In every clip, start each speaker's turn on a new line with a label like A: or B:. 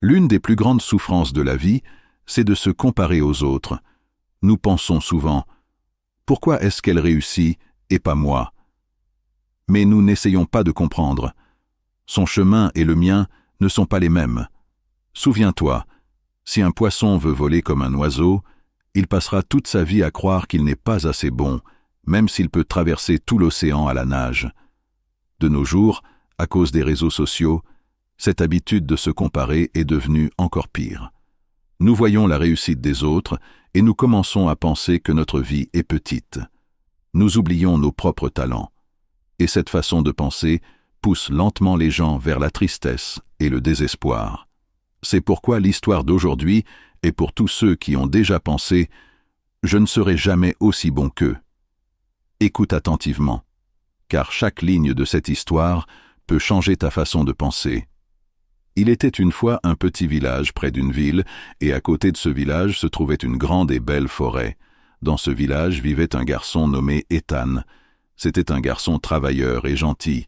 A: L'une des plus grandes souffrances de la vie, c'est de se comparer aux autres. Nous pensons souvent « Pourquoi est-ce qu'elle réussit et pas moi ?» Mais nous n'essayons pas de comprendre. Son chemin et le mien ne sont pas les mêmes. Souviens-toi, si un poisson veut voler comme un oiseau, il passera toute sa vie à croire qu'il n'est pas assez bon, même s'il peut traverser tout l'océan à la nage. De nos jours, à cause des réseaux sociaux, cette habitude de se comparer est devenue encore pire. Nous voyons la réussite des autres et nous commençons à penser que notre vie est petite. Nous oublions nos propres talents. Et cette façon de penser pousse lentement les gens vers la tristesse et le désespoir. C'est pourquoi l'histoire d'aujourd'hui est pour tous ceux qui ont déjà pensé « Je ne serai jamais aussi bon qu'eux ». Écoute attentivement, car chaque ligne de cette histoire peut changer ta façon de penser. Il était une fois un petit village près d'une ville, et à côté de ce village se trouvait une grande et belle forêt. Dans ce village vivait un garçon nommé Ethan. C'était un garçon travailleur et gentil,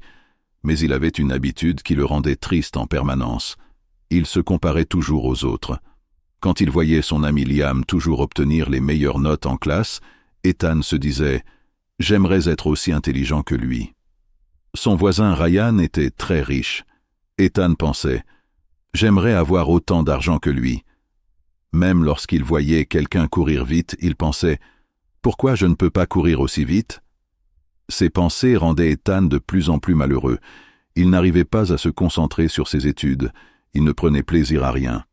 A: mais il avait une habitude qui le rendait triste en permanence. Il se comparait toujours aux autres. Quand il voyait son ami Liam toujours obtenir les meilleures notes en classe, Ethan se disait « J'aimerais être aussi intelligent que lui ». Son voisin Ryan était très riche. Ethan pensait « J'aimerais avoir autant d'argent que lui ». Même lorsqu'il voyait quelqu'un courir vite, il pensait « Pourquoi je ne peux pas courir aussi vite ?» Ces pensées rendaient Ethan de plus en plus malheureux. Il n'arrivait pas à se concentrer sur ses études. Il ne prenait plaisir à rien.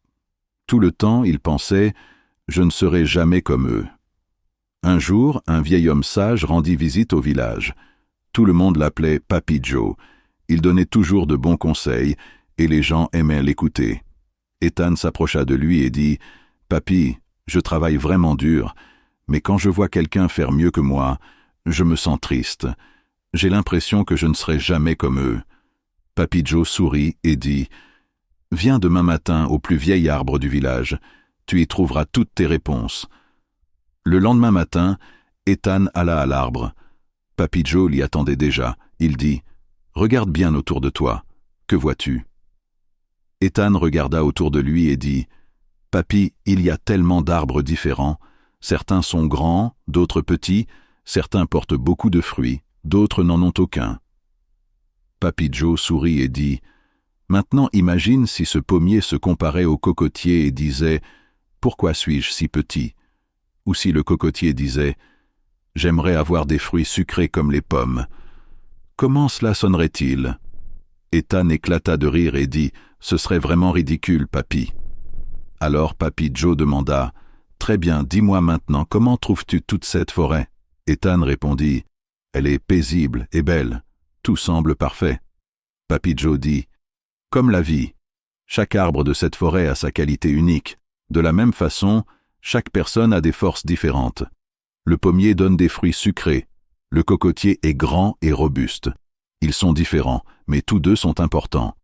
A: Tout le temps, il pensait « Je ne serai jamais comme eux ». Un jour, un vieil homme sage rendit visite au village. Tout le monde l'appelait Papy Joe. Il donnait toujours de bons conseils, et les gens aimaient l'écouter. Ethan s'approcha de lui et dit « Papy, je travaille vraiment dur, mais quand je vois quelqu'un faire mieux que moi, je me sens triste. J'ai l'impression que je ne serai jamais comme eux. » Papy Joe sourit et dit « Viens demain matin au plus vieil arbre du village. Tu y trouveras toutes tes réponses. » Le lendemain matin, Ethan alla à l'arbre. Papy Joe l'y attendait déjà. Il dit « Regarde bien autour de toi. Que vois-tu » Ethan regarda autour de lui et dit « Papy, il y a tellement d'arbres différents. Certains sont grands, d'autres petits. Certains portent beaucoup de fruits, d'autres n'en ont aucun. » Papy Joe sourit et dit « Maintenant imagine si ce pommier se comparait au cocotier et disait « Pourquoi suis-je si petit ?» Ou si le cocotier disait « J'aimerais avoir des fruits sucrés comme les pommes. » Comment cela sonnerait-il ? Ethan éclata de rire et dit « Ce serait vraiment ridicule, papy. » Alors Papy Joe demanda « Très bien, dis-moi maintenant, comment trouves-tu toute cette forêt ?» Ethan répondit « Elle est paisible et belle. Tout semble parfait. » Papy Joe dit « Comme la vie. Chaque arbre de cette forêt a sa qualité unique. De la même façon, chaque personne a des forces différentes. Le pommier donne des fruits sucrés. Le cocotier est grand et robuste. Ils sont différents, mais tous deux sont importants. »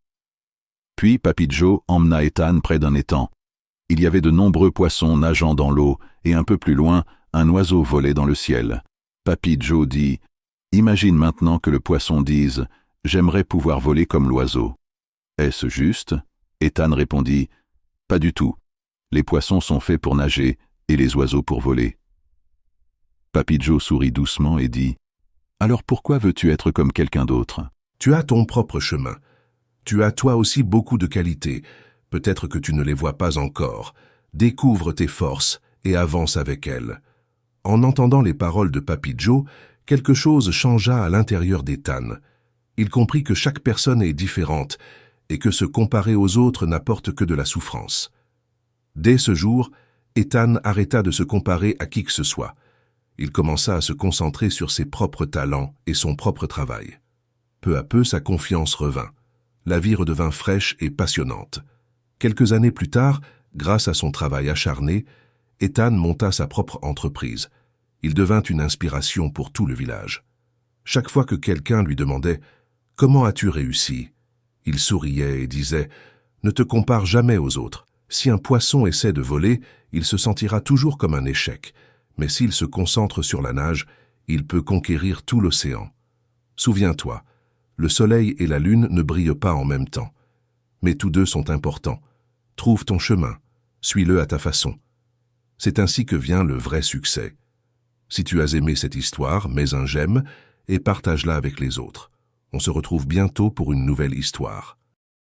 A: Puis Papy Joe emmena Ethan près d'un étang. Il y avait de nombreux poissons nageant dans l'eau, et un peu plus loin, un oiseau volait dans le ciel. Papy Joe dit « Imagine maintenant que le poisson dise « J'aimerais pouvoir voler comme l'oiseau. » Est-ce juste ? Ethan répondit « Pas du tout. Les poissons sont faits pour nager et les oiseaux pour voler. » Papy Joe sourit doucement et dit « Alors pourquoi veux-tu être comme quelqu'un d'autre ? »
B: Tu as ton propre chemin. Tu as toi aussi beaucoup de qualités. Peut-être que tu ne les vois pas encore. Découvre tes forces et avance avec elles. En entendant les paroles de Papy Joe, quelque chose changea à l'intérieur d'Ethan. Il comprit que chaque personne est différente et que se comparer aux autres n'apporte que de la souffrance. Dès ce jour, Ethan arrêta de se comparer à qui que ce soit. Il commença à se concentrer sur ses propres talents et son propre travail. Peu à peu, sa confiance revint. La vie redevint fraîche et passionnante. Quelques années plus tard, grâce à son travail acharné, Ethan monta sa propre entreprise. Il devint une inspiration pour tout le village. Chaque fois que quelqu'un lui demandait « Comment as-tu réussi ?» il souriait et disait « Ne te compare jamais aux autres. Si un poisson essaie de voler, il se sentira toujours comme un échec. Mais s'il se concentre sur la nage, il peut conquérir tout l'océan. Souviens-toi, le soleil et la lune ne brillent pas en même temps. Mais tous deux sont importants. Trouve ton chemin, suis-le à ta façon. C'est ainsi que vient le vrai succès. Si tu as aimé cette histoire, mets un j'aime et partage-la avec les autres. On se retrouve bientôt pour une nouvelle histoire.